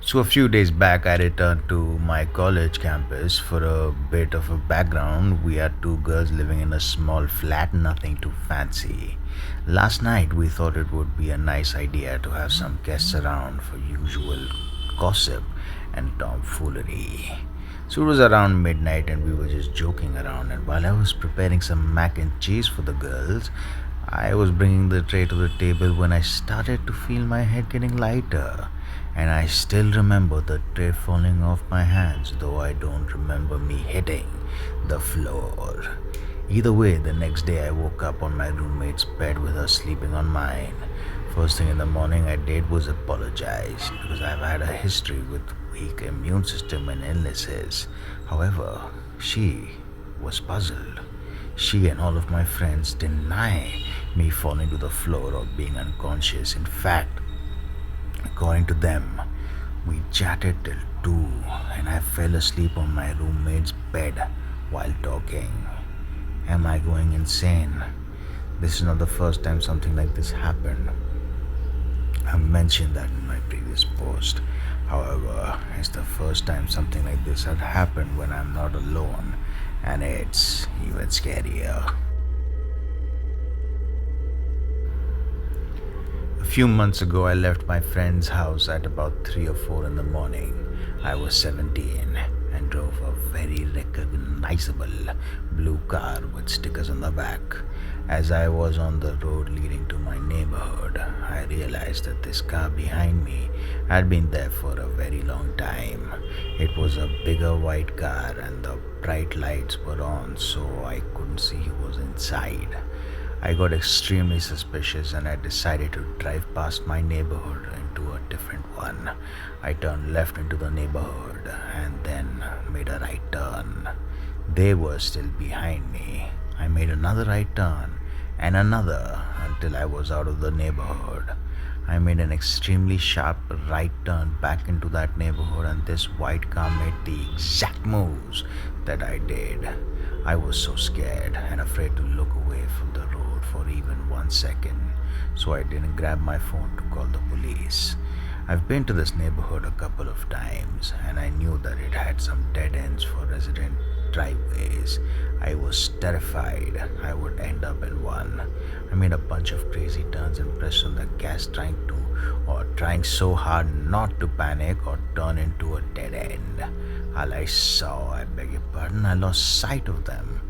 So, a few days back, I returned to my college campus for a bit of a background. We are two girls living in a small flat, nothing too fancy. Last night, we thought it would be a nice idea to have some guests around for usual gossip and tomfoolery. So, it was around midnight, and we were just joking around. And while I was preparing some mac and cheese for the girls, I was bringing the tray to the table when I started to feel my head getting lighter. And I still remember the tray falling off my hands, though I don't remember me hitting the floor. Either way, the next day I woke up on my roommate's bed with her sleeping on mine. First thing in the morning I did was apologize because I've had a history with weak immune system and illnesses. However, she was puzzled. She and all of my friends deny me falling to the floor or being unconscious. In fact, according to them, we chatted till 2 and I fell asleep on my roommate's bed while talking. Am I going insane? This is not the first time something like this happened. I mentioned that in my previous post. However, it's the first time something like this had happened when I'm not alone, and it's even scarier. A few months ago, I left my friend's house at about 3 or 4 in the morning. I was 17 and drove a very recognizable blue car with stickers on the back. As I was on the road leading to my neighborhood, I realized that this car behind me had been there for a very long time. It was a bigger white car and the bright lights were on, so I couldn't see who was inside. I got extremely suspicious and I decided to drive past my neighborhood into a different one. I turned left into the neighborhood and then made a right turn. They were still behind me. I made another right turn and another until I was out of the neighborhood. I made an extremely sharp right turn back into that neighborhood, and this white car made the exact moves that I did. I was so scared and afraid to look away from the road for even 1 second, so I didn't grab my phone to call the police. I've been to this neighborhood a couple of times and I knew that it had some dead ends for resident driveways. I was terrified I would end up in one. I made a bunch of crazy turns and pressed on the gas trying so hard not to panic or turn into a dead end. All I saw, I beg your pardon, I lost sight of them.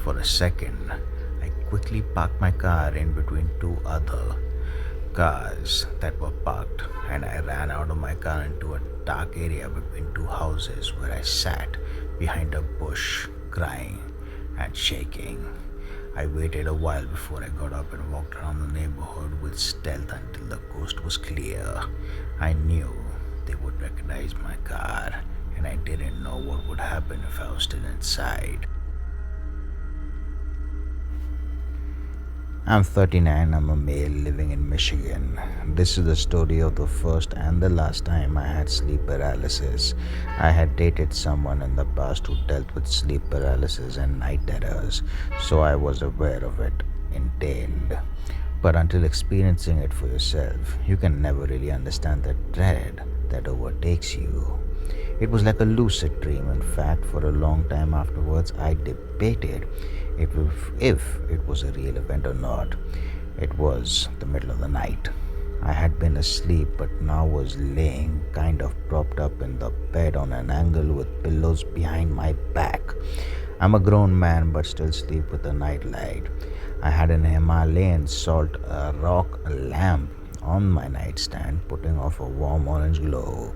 For a second, I quickly parked my car in between two other cars that were parked, and I ran out of my car into a dark area between two houses where I sat behind a bush crying and shaking. I waited a while before I got up and walked around the neighborhood with stealth until the coast was clear. I knew they would recognize my car, and I didn't know what would happen if I was still inside. I'm 39, I'm a male living in Michigan. This is the story of the first and the last time I had sleep paralysis. I had dated someone in the past who dealt with sleep paralysis and night terrors, so I was aware of it entailed. But until experiencing it for yourself, you can never really understand the dread that overtakes you. It was like a lucid dream. In fact, for a long time afterwards, I debated if it was a real event or not. It was the middle of the night. I had been asleep but now was laying kind of propped up in the bed on an angle with pillows behind my back. I'm a grown man but still sleep with a nightlight. I had an Himalayan salt rock lamp on my nightstand, putting off a warm orange glow.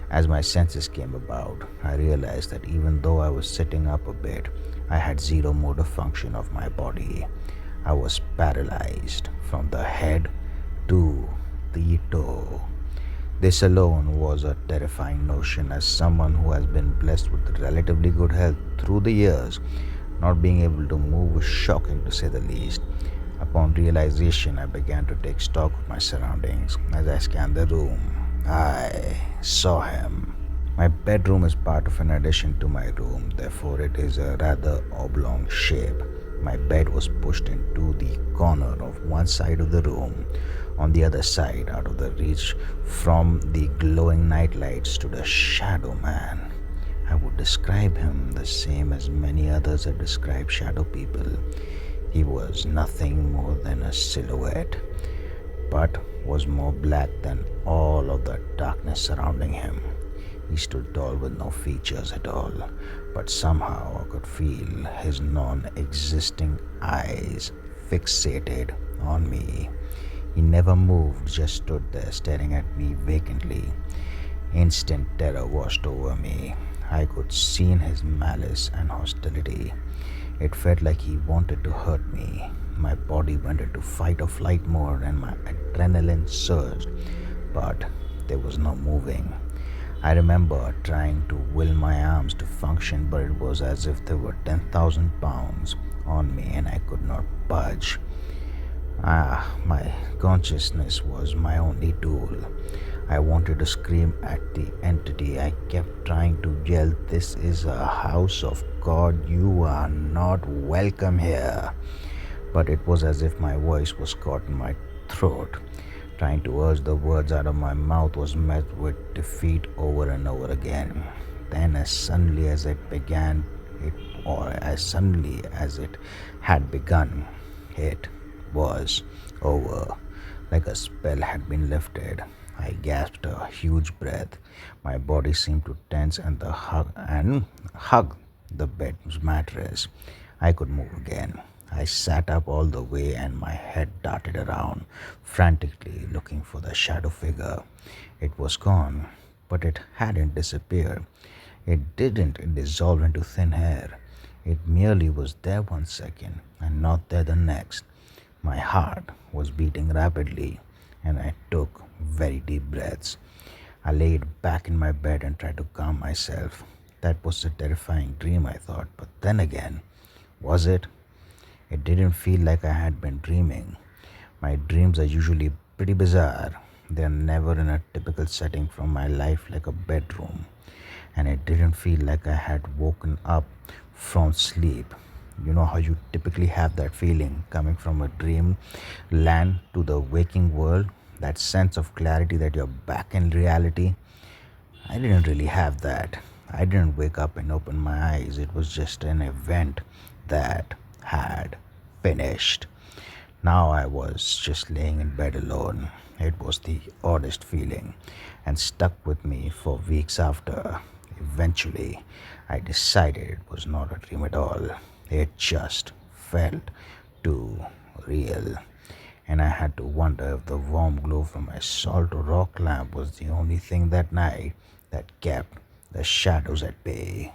As my senses came about, I realized that even though I was sitting up a bit, I had zero motor function of my body. I was paralyzed from the head to the toe. This alone was a terrifying notion. As someone who has been blessed with relatively good health through the years, not being able to move was shocking to say the least. Upon realization, I began to take stock of my surroundings. As I scanned the room, I saw him. My bedroom is part of an addition to my room, therefore it is a rather oblong shape. My bed was pushed into the corner of one side of the room. On the other side, out of the reach from the glowing nightlight, stood a shadow man. I would describe him the same as many others have described shadow people. He was nothing more than a silhouette, but was more black than all of the darkness surrounding him. He stood tall with no features at all, but somehow I could feel his non existing eyes fixated on me. He never moved, just stood there staring at me vacantly. Instant terror washed over me. I could see in his malice and hostility. It felt like he wanted to hurt me. My body went into fight or flight mode and my adrenaline surged, but there was no moving. I remember trying to will my arms to function, but it was as if there were 10,000 pounds on me and I could not budge. My consciousness was my only tool. I wanted to scream at the entity. I kept trying to yell, "This is a house of God. You are not welcome here." But it was as if my voice was caught in my throat. Trying to urge the words out of my mouth was met with defeat over and over again. Then, as suddenly as it began, as suddenly as it had begun, it was over. Like a spell had been lifted. I gasped a huge breath. My body seemed to tense and hug the bed's mattress. I could move again. I sat up all the way and my head darted around, frantically looking for the shadow figure. It was gone, but it hadn't disappeared. It didn't dissolve into thin air. It merely was there 1 second and not there the next. My heart was beating rapidly and I took very deep breaths. I laid back in my bed and tried to calm myself. That was a terrifying dream, I thought, but then again, was it? It didn't feel like I had been dreaming. My dreams are usually pretty bizarre. They're never in a typical setting from my life like a bedroom. And it didn't feel like I had woken up from sleep. You know how you typically have that feeling coming from a dream land to the waking world? That sense of clarity that you're back in reality? I didn't really have that. I didn't wake up and open my eyes. It was just an event that had finished. Now I was just laying in bed alone. It was the oddest feeling and stuck with me for weeks after. Eventually, I decided it was not a dream at all. It just felt too real. And I had to wonder if the warm glow from my salt rock lamp was the only thing that night that kept the shadows at bay.